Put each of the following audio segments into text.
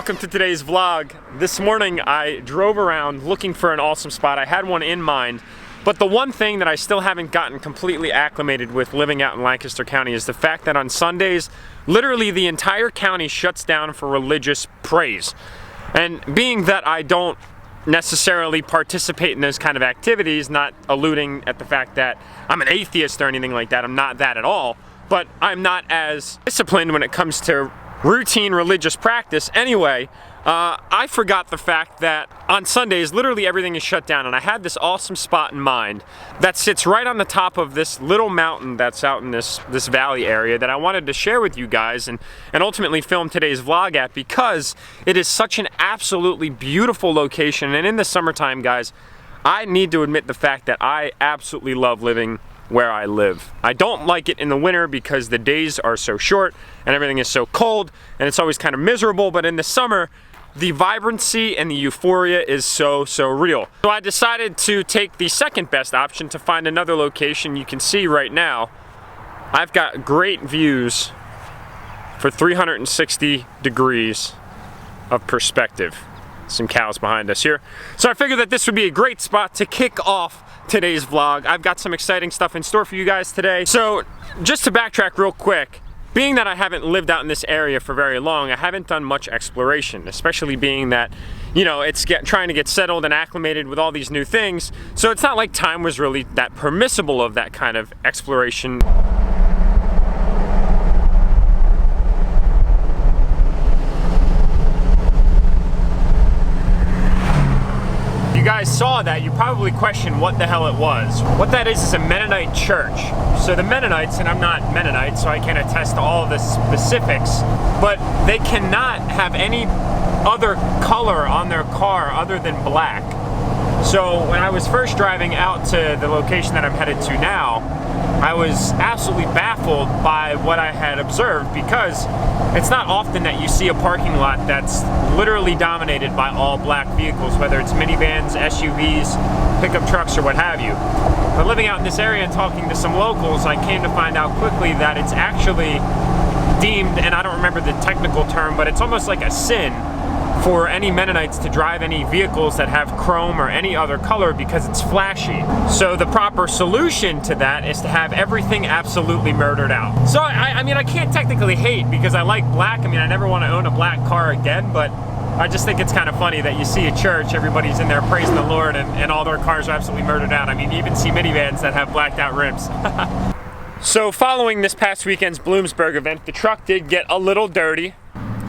Welcome to today's vlog. This morning I drove around looking for an awesome spot. I had one in mind, but the one thing that I still haven't gotten completely acclimated with living out in Lancaster County is the fact that on Sundays, literally the entire county shuts down for religious praise. And being that I don't necessarily participate in those kind of activities, not alluding at the fact that I'm an atheist or anything like that, I'm not that at all, but I'm not as disciplined when it comes to routine religious practice. Anyway, I forgot the fact that on Sundays literally everything is shut down, and I had this awesome spot in mind that sits right on the top of this little mountain that's out in this valley area that I wanted to share with you guys and ultimately film today's vlog at, because it is such an absolutely beautiful location. And in the summertime, guys, I need to admit the fact that I absolutely love living where I live. I don't like it in the winter because the days are so short and everything is so cold and it's always kind of miserable, but in the summer the vibrancy and the euphoria is so real. So I decided to take the second best option to find another location. You can see right now I've got great views for 360 degrees of perspective. Some cows behind us here. So I figured that this would be a great spot to kick off today's vlog. I've got some exciting stuff in store for you guys today. So just to backtrack real quick, being that I haven't lived out in this area for very long, I haven't done much exploration, especially being that, you know, it's trying to get settled and acclimated with all these new things. So it's not like time was really that permissible of that kind of exploration. You guys saw that, you probably questioned what the hell it was. What that is a Mennonite church. So the Mennonites, and I'm not Mennonite, so I can't attest to all the specifics, but they cannot have any other color on their car other than black. So when I was first driving out to the location that I'm headed to now, I was absolutely baffled by what I had observed, because it's not often that you see a parking lot that's literally dominated by all black vehicles, whether it's minivans, SUVs, pickup trucks, or what have you. But living out in this area and talking to some locals, I came to find out quickly that it's actually deemed, and I don't remember the technical term, but it's almost like a sin for any Mennonites to drive any vehicles that have chrome or any other color because it's flashy. So the proper solution to that is to have everything absolutely murdered out. So I mean, I can't technically hate because I like black. I mean, I never want to own a black car again, but I just think it's kind of funny that you see a church, everybody's in there praising the Lord, and all their cars are absolutely murdered out. I mean, you even see minivans that have blacked out rims. So following this past weekend's Bloomsburg event, the truck did get a little dirty.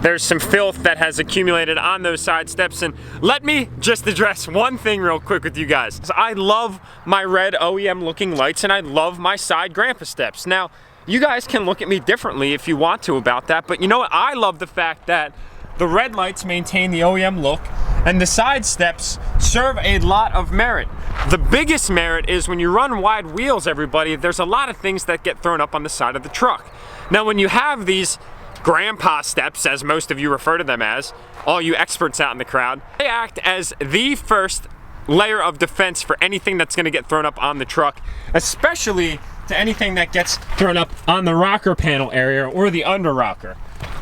There's some filth that has accumulated on those side steps, and let me just address one thing real quick with you guys. I love my red OEM looking lights, and I love my side grandpa steps. Now, you guys can look at me differently if you want to about that, but you know what? I love the fact that the red lights maintain the OEM look, and the side steps serve a lot of merit. The biggest merit is when you run wide wheels, everybody, there's a lot of things that get thrown up on the side of the truck. Now, when you have these grandpa steps, as most of you refer to them as, all you experts out in the crowd, they act as the first layer of defense for anything that's going to get thrown up on the truck, especially to anything that gets thrown up on the rocker panel area or the under rocker.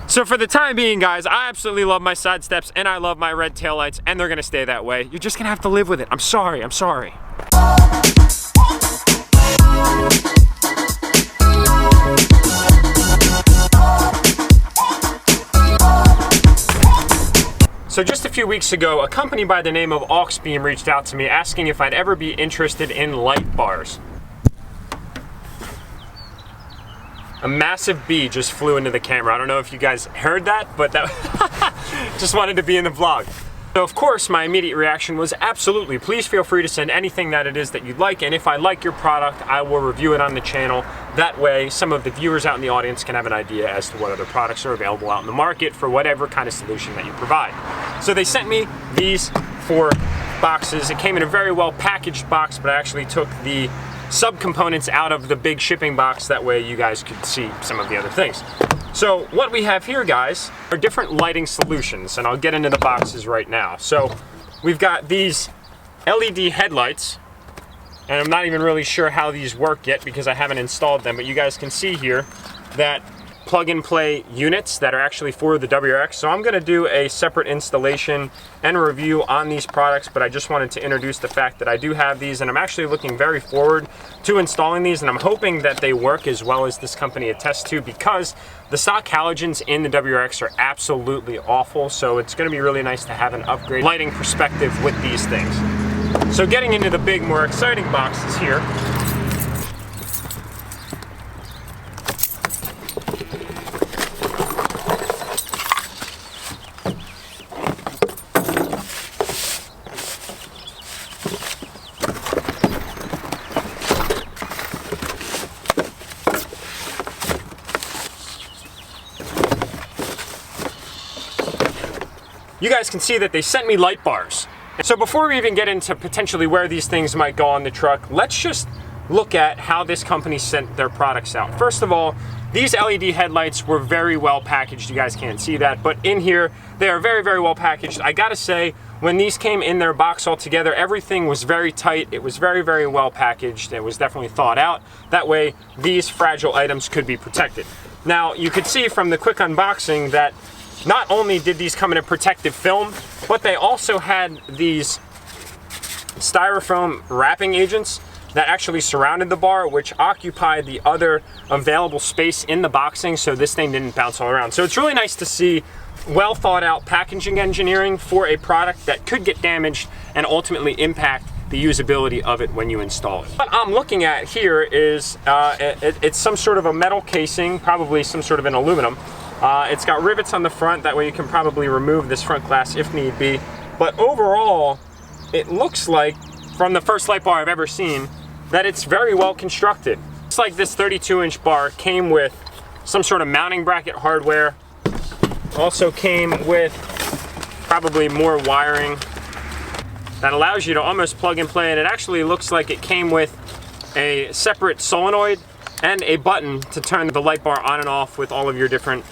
So for the time being, guys, I absolutely love my side steps and I love my red taillights, and they're going to stay that way. You're just going to have to live with it. I'm sorry. So just a few weeks ago, a company by the name of Auxbeam reached out to me asking if I'd ever be interested in light bars. A massive bee just flew into the camera. I don't know if you guys heard that, but that just wanted to be in the vlog. So of course, my immediate reaction was absolutely. Please feel free to send anything that it is that you'd like, and if I like your product, I will review it on the channel. That way, some of the viewers out in the audience can have an idea as to what other products are available out in the market for whatever kind of solution that you provide. So they sent me these 4 boxes. It came in a very well packaged box, but I actually took the subcomponents out of the big shipping box. That way you guys could see some of the other things. So what we have here, guys, are different lighting solutions, and I'll get into the boxes right now. So we've got these LED headlights, and I'm not even really sure how these work yet because I haven't installed them, but you guys can see here that plug-and-play units that are actually for the WRX. So I'm gonna do a separate installation and review on these products, but I just wanted to introduce the fact that I do have these, and I'm actually looking very forward to installing these, and I'm hoping that they work as well as this company attests to, because the stock halogens in the WRX are absolutely awful. So it's gonna be really nice to have an upgrade lighting perspective with these things. So getting into the big, more exciting boxes here. You guys can see that they sent me light bars. So before we even get into potentially where these things might go on the truck, let's just look at how this company sent their products out. First of all, these LED headlights were very well packaged. You guys can't see that, but in here, they are very, very well packaged. I gotta say, when these came in their box all together, everything was very tight. It was very, very well packaged. It was definitely thought out. That way, these fragile items could be protected. Now, you could see from the quick unboxing that not only did these come in a protective film, but they also had these styrofoam wrapping agents that actually surrounded the bar, which occupied the other available space in the boxing, so this thing didn't bounce all around. So it's really nice to see well thought out packaging engineering for a product that could get damaged and ultimately impact the usability of it when you install it. What I'm looking at here is it's some sort of a metal casing, probably some sort of an aluminum. It's got rivets on the front, that way you can probably remove this front glass if need be. But overall, it looks like, from the first light bar I've ever seen, that it's very well constructed. It's like this 32-inch bar came with some sort of mounting bracket hardware. Also came with probably more wiring that allows you to almost plug and play, and it actually looks like it came with a separate solenoid and a button to turn the light bar on and off with all of your different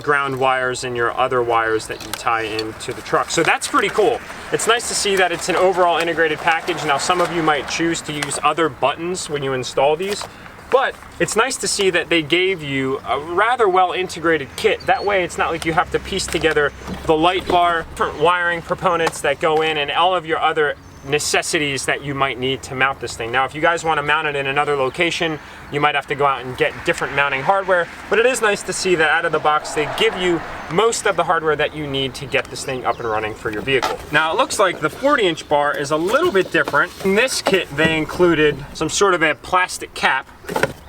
ground wires and your other wires that you tie into the truck. So that's pretty cool. It's nice to see that it's an overall integrated package. Now, some of you might choose to use other buttons when you install these, but it's nice to see that they gave you a rather well integrated kit. That way it's not like you have to piece together the light bar, different wiring components that go in, and all of your other necessities that you might need to mount this thing. Now, if you guys want to mount it in another location, you might have to go out and get different mounting hardware, but it is nice to see that out of the box they give you most of the hardware that you need to get this thing up and running for your vehicle. Now, it looks like the 40-inch bar is a little bit different. In this kit, they included some sort of a plastic cap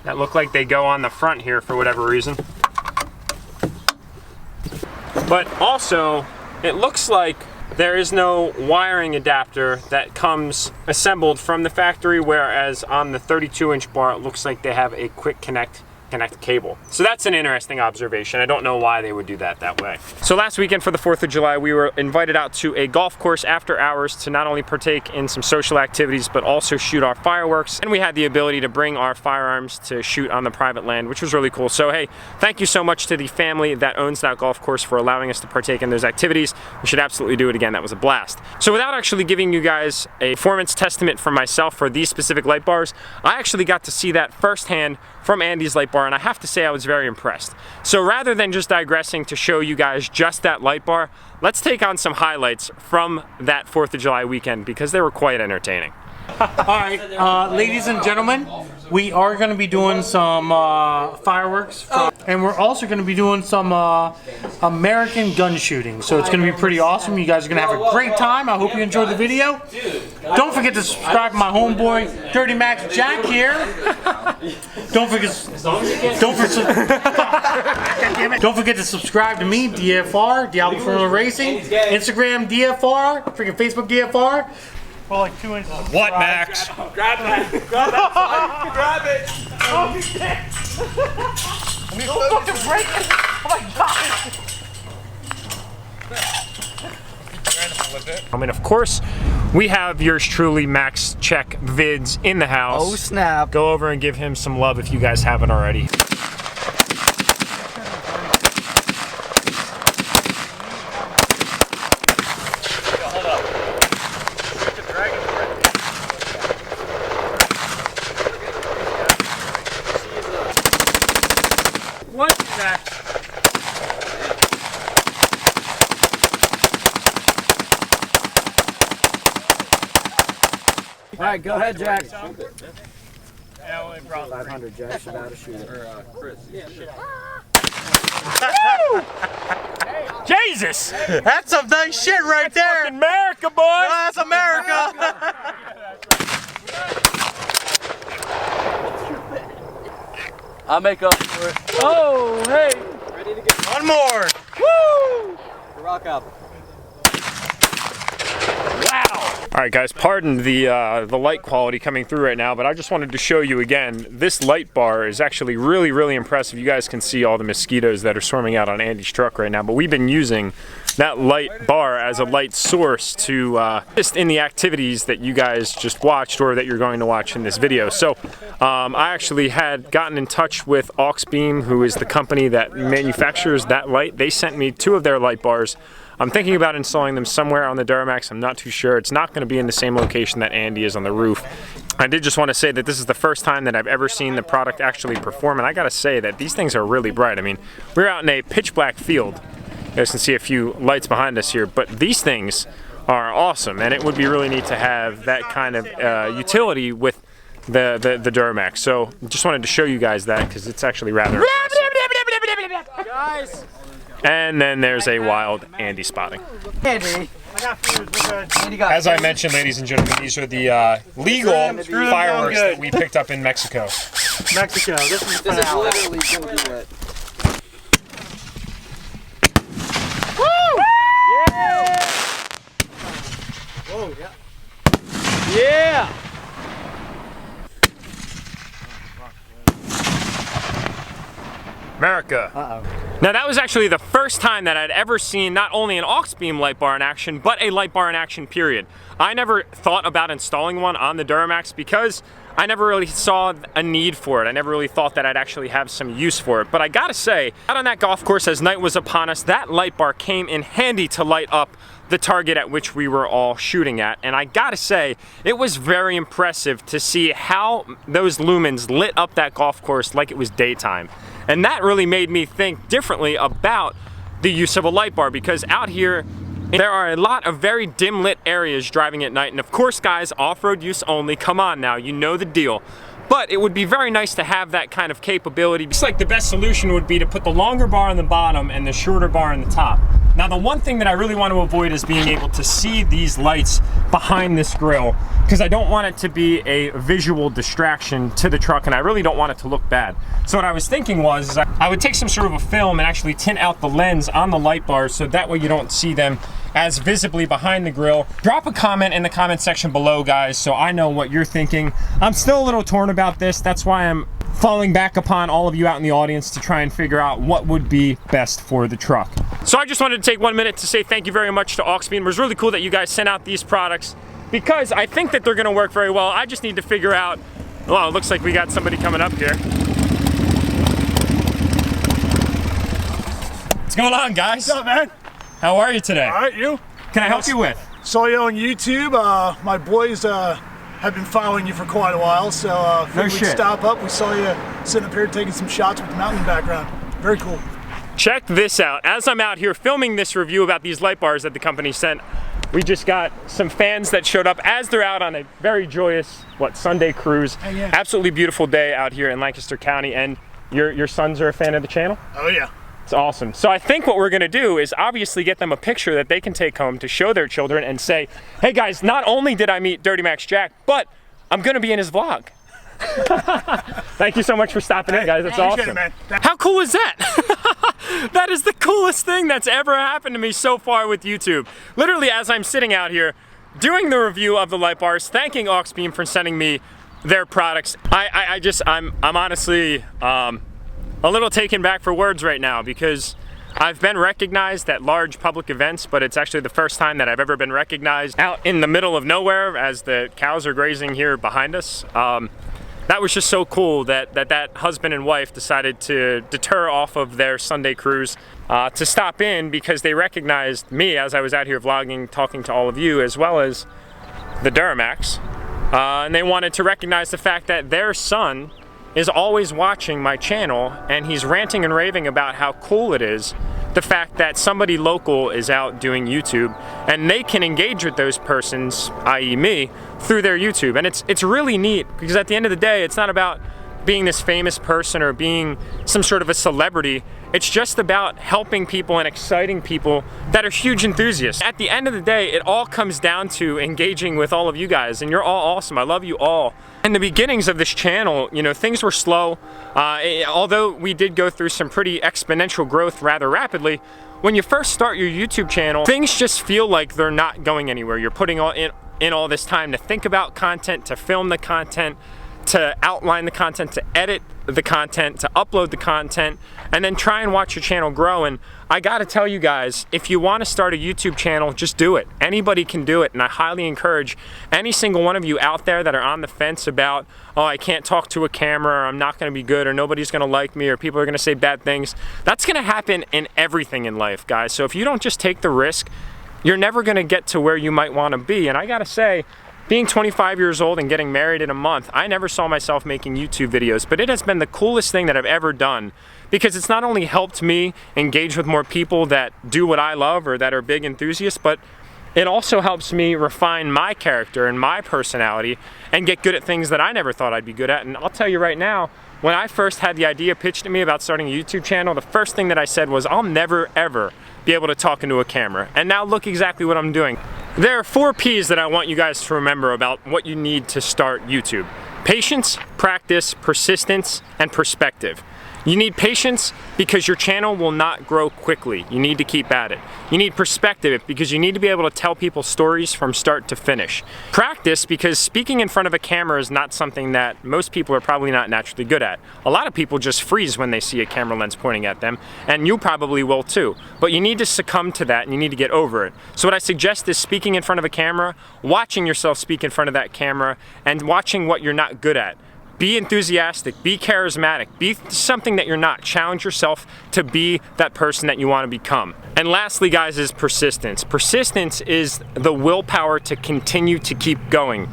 that look like they go on the front here for whatever reason. But also, it looks like there is no wiring adapter that comes assembled from the factory, whereas on the 32-inch bar, it looks like they have a quick connect cable. So that's an interesting observation. I don't know why they would do that way. So last weekend for the 4th of July, we were invited out to a golf course after hours to not only partake in some social activities, but also shoot our fireworks. And we had the ability to bring our firearms to shoot on the private land, which was really cool. So hey, thank you so much to the family that owns that golf course for allowing us to partake in those activities. We should absolutely do it again. That was a blast. So without actually giving you guys a performance testament from myself for these specific light bars, I actually got to see that firsthand from Andy's light bar, and I have to say I was very impressed. So rather than just digressing to show you guys just that light bar, let's take on some highlights from that 4th of July weekend, because they were quite entertaining. Alright, ladies and gentlemen, we are going to be doing some fireworks, and we're also going to be doing some American gun shooting. So it's going to be pretty awesome. You guys are going to have a great time. I hope you enjoyed the video. Don't forget to subscribe to my homeboy, DURTYMAX Jack here. Don't forget to subscribe to me, DFR, Diablo Formula Racing, Instagram DFR, freaking Facebook DFR. Well, like 2 inches. What, Max? Grab that. Grab that. Grab it. Oh, shit. Don't fucking break it. Oh, my God. I mean, of course, we have yours truly, Max Check Vids, in the house. Oh, snap. Go over and give him some love if you guys haven't already. What? Jack. All right, go ahead, Jack. 500, Jack. Should out of shoot it. Jesus! That's some nice shit right there. America, boys! That's America. I'll make up for it. Oh, hey! Ready to get One more. Woo! Rock up. Wow! All right, guys, pardon the light quality coming through right now, but I just wanted to show you again, this light bar is actually really, really impressive. You guys can see all the mosquitoes that are swarming out on Andy's truck right now, but we've been using that light bar as a light source to assist in the activities that you guys just watched or that you're going to watch in this video. So I actually had gotten in touch with Auxbeam, who is the company that manufactures that light. They sent me 2 of their light bars. I'm thinking about installing them somewhere on the DURTYMAX. I'm not too sure. It's not going to be in the same location that Andy is on the roof. I did just want to say that this is the first time that I've ever seen the product actually perform, and I got to say that these things are really bright. I mean, we're out in a pitch black field. You guys can see a few lights behind us here, but these things are awesome, and it would be really neat to have that kind of utility with the DURTYMAX. So just wanted to show you guys that because it's actually rather impressive. Guys! And then there's a wild Andy spotting. Andy. As I mentioned, ladies and gentlemen, these are the legal fireworks that we picked up in Mexico. Mexico. This is literally gonna do it. Woo! Yeah! Whoa, yeah. Yeah! America. Uh-oh. Now that was actually the first time that I'd ever seen not only an Auxbeam light bar in action, but a light bar in action, period. I never thought about installing one on the DURTYMAX because I never really saw a need for it. I never really thought that I'd actually have some use for it. But I gotta say, out on that golf course as night was upon us, that light bar came in handy to light up the target at which we were all shooting at. And I gotta say, it was very impressive to see how those lumens lit up that golf course like it was daytime. And that really made me think differently about the use of a light bar, because out here, there are a lot of very dim lit areas driving at night. And of course, guys, off-road use only, come on now, you know the deal. But it would be very nice to have that kind of capability. It's like the best solution would be to put the longer bar on the bottom and the shorter bar on the top. Now, the one thing that I really want to avoid is being able to see these lights behind this grill, because I don't want it to be a visual distraction to the truck, and I really don't want it to look bad. So what I was thinking was is I would take some sort of a film and actually tint out the lens on the light bars so that way you don't see them as visibly behind the grill. Drop a comment in the comment section below, guys, so I know what you're thinking. I'm still a little torn about this. That's why I'm falling back upon all of you out in the audience to try and figure out what would be best for the truck. So I just wanted to take 1 minute to say thank you very much to Auxbeam. It was really cool that you guys sent out these products because I think that they're gonna work very well. I just need to figure out, well, it looks like we got somebody coming up here. What's going on, guys? What's up, man? How are you today? All right, you? Can I help you with? Saw you on YouTube. My boys have been following you for quite a while, so figured we'd stop up. We saw you sitting up here taking some shots with the mountain background. Very cool. Check this out. As I'm out here filming this review about these light bars that the company sent, we just got some fans that showed up as they're out on a very joyous, Sunday cruise. Oh, yeah. Absolutely beautiful day out here in Lancaster County, and your sons are a fan of the channel? Oh, yeah. It's awesome. So I think what we're gonna do is obviously get them a picture that they can take home to show their children and say, hey guys, not only did I meet DURTYMAX Jack, but I'm gonna be in his vlog. Thank you so much for stopping in, guys. That's awesome. It, man. How cool is that? That is the coolest thing that's ever happened to me so far with YouTube. Literally, as I'm sitting out here doing the review of the light bars, thanking Auxbeam for sending me their products, I'm honestly a little taken back for words right now, because I've been recognized at large public events, but it's actually the first time that I've ever been recognized out in the middle of nowhere as the cows are grazing here behind us. That was just so cool that husband and wife decided to deter off of their Sunday cruise to stop in because they recognized me as I was out here vlogging, talking to all of you, as well as the DURTYMAX. And they wanted to recognize the fact that their son is always watching my channel and he's ranting and raving about how cool it is, the fact that somebody local is out doing YouTube and they can engage with those persons, i.e. me, through their YouTube. And it's really neat because at the end of the day, it's not about being this famous person or being some sort of a celebrity. It's just about helping people and exciting people that are huge enthusiasts. At the end of the day, it all comes down to engaging with all of you guys, and you're all awesome. I love you all. In the beginnings of this channel, you know, things were slow. Although we did go through some pretty exponential growth rather rapidly, when you first start your YouTube channel, things just feel like they're not going anywhere. You're putting in all this time to think about content, to film the content, to outline the content, to edit the content, to upload the content, and then try and watch your channel grow. And I gotta tell you guys, if you wanna start a YouTube channel, just do it. Anybody can do it, and I highly encourage any single one of you out there that are on the fence about, oh, I can't talk to a camera, or I'm not gonna be good, or nobody's gonna like me, or people are gonna say bad things. That's gonna happen in everything in life, guys. So if you don't just take the risk, you're never gonna get to where you might wanna be. And I gotta say, being 25 years old and getting married in a month, I never saw myself making YouTube videos, but it has been the coolest thing that I've ever done because it's not only helped me engage with more people that do what I love or that are big enthusiasts, but it also helps me refine my character and my personality and get good at things that I never thought I'd be good at. And I'll tell you right now, when I first had the idea pitched to me about starting a YouTube channel, the first thing that I said was, I'll never ever be able to talk into a camera. And now look exactly what I'm doing. There are 4 P's that I want you guys to remember about what you need to start YouTube. Patience, practice, persistence, and perspective. You need patience because your channel will not grow quickly. You need to keep at it. You need perspective because you need to be able to tell people stories from start to finish. Practice because speaking in front of a camera is not something that most people are probably not naturally good at. A lot of people just freeze when they see a camera lens pointing at them, and you probably will too. But you need to succumb to that and you need to get over it. So what I suggest is speaking in front of a camera, watching yourself speak in front of that camera, and watching what you're not good at. Be enthusiastic, be charismatic, be something that you're not. Challenge yourself to be that person that you want to become. And lastly, guys, is persistence. Persistence is the willpower to continue to keep going.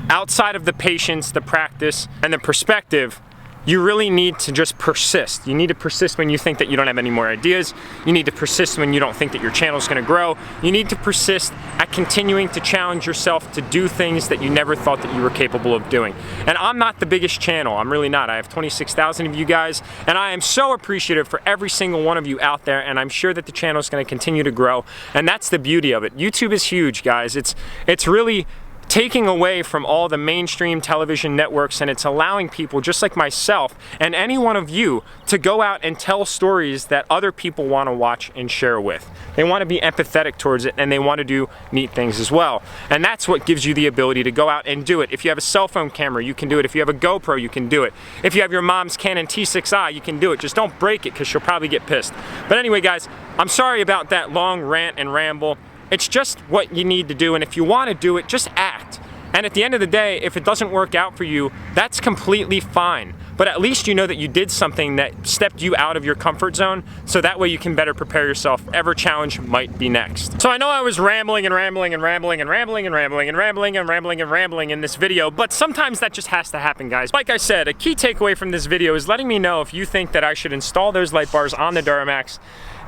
Outside of the patience, the practice, and the perspective, you really need to just persist. You need to persist when you think that you don't have any more ideas. You need to persist when you don't think that your channel is going to grow. You need to persist at continuing to challenge yourself to do things that you never thought that you were capable of doing. And I'm not the biggest channel. I'm really not. I have 26,000 of you guys, and I am so appreciative for every single one of you out there, and I'm sure that the channel is going to continue to grow. And that's the beauty of it. YouTube is huge, guys. It's really taking away from all the mainstream television networks, and it's allowing people just like myself and any one of you to go out and tell stories that other people want to watch and share with. They want to be empathetic towards it, and they want to do neat things as well. And that's what gives you the ability to go out and do it. If you have a cell phone camera, you can do it. If you have a GoPro, you can do it. If you have your mom's Canon T6i, you can do it. Just don't break it because she'll probably get pissed. But anyway, guys, I'm sorry about that long rant and ramble. It's just what you need to do, and if you want to do it, just act. And at the end of the day, if it doesn't work out for you, that's completely fine. But at least you know that you did something that stepped you out of your comfort zone, so that way you can better prepare yourself. Whatever challenge might be next. So I know I was rambling and rambling and rambling and rambling and rambling and rambling and rambling and rambling in this video, but sometimes that just has to happen, guys. Like I said, a key takeaway from this video is letting me know if you think that I should install those light bars on the DURTYMAX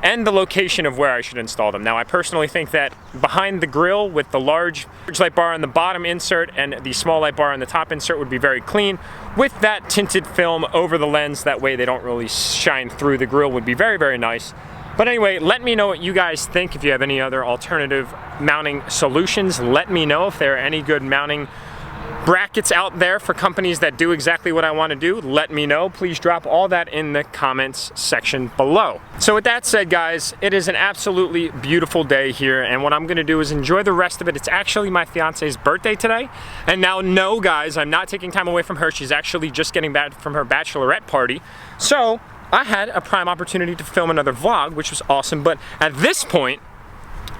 and the location of where I should install them. Now, I personally think that behind the grill with the large light bar on the bottom insert and the small light bar on the top insert would be very clean. With that tinted film over the lens, that way they don't really shine through the grill, would be very, very nice. But anyway, let me know what you guys think. If you have any other alternative mounting solutions, let me know if there are any good mounting brackets out there for companies that do exactly what I want to do. Let me know. Please drop all that in the comments section below. So with that said, guys, it is an absolutely beautiful day here, and what I'm going to do is enjoy the rest of it. It's actually my fiance's birthday today, and now no, guys, I'm not taking time away from her. She's actually just getting back from her bachelorette party, so I had a prime opportunity to film another vlog, which was awesome. But at this point,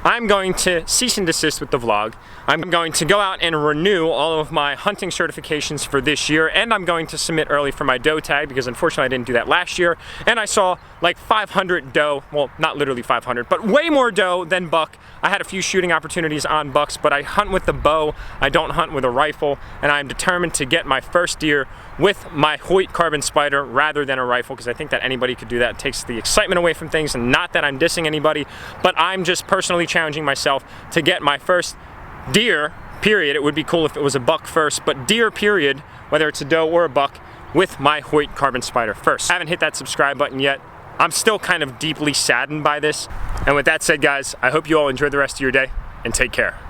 I'm going to cease and desist with the vlog. I'm going to go out and renew all of my hunting certifications for this year, and I'm going to submit early for my doe tag because unfortunately I didn't do that last year, and I saw like 500 doe, well, not literally 500, but way more doe than buck. I had a few shooting opportunities on bucks, but I hunt with the bow, I don't hunt with a rifle, and I'm determined to get my first deer with my Hoyt carbon spider rather than a rifle, because I think that anybody could do that. It takes the excitement away from things, and not that I'm dissing anybody, but I'm just personally challenging myself to get my first deer, period. It would be cool if it was a buck first, but deer, period, whether it's a doe or a buck, with my Hoyt carbon spider first. I haven't hit that subscribe button yet. I'm still kind of deeply saddened by this. And with that said, guys, I hope you all enjoy the rest of your day, and take care.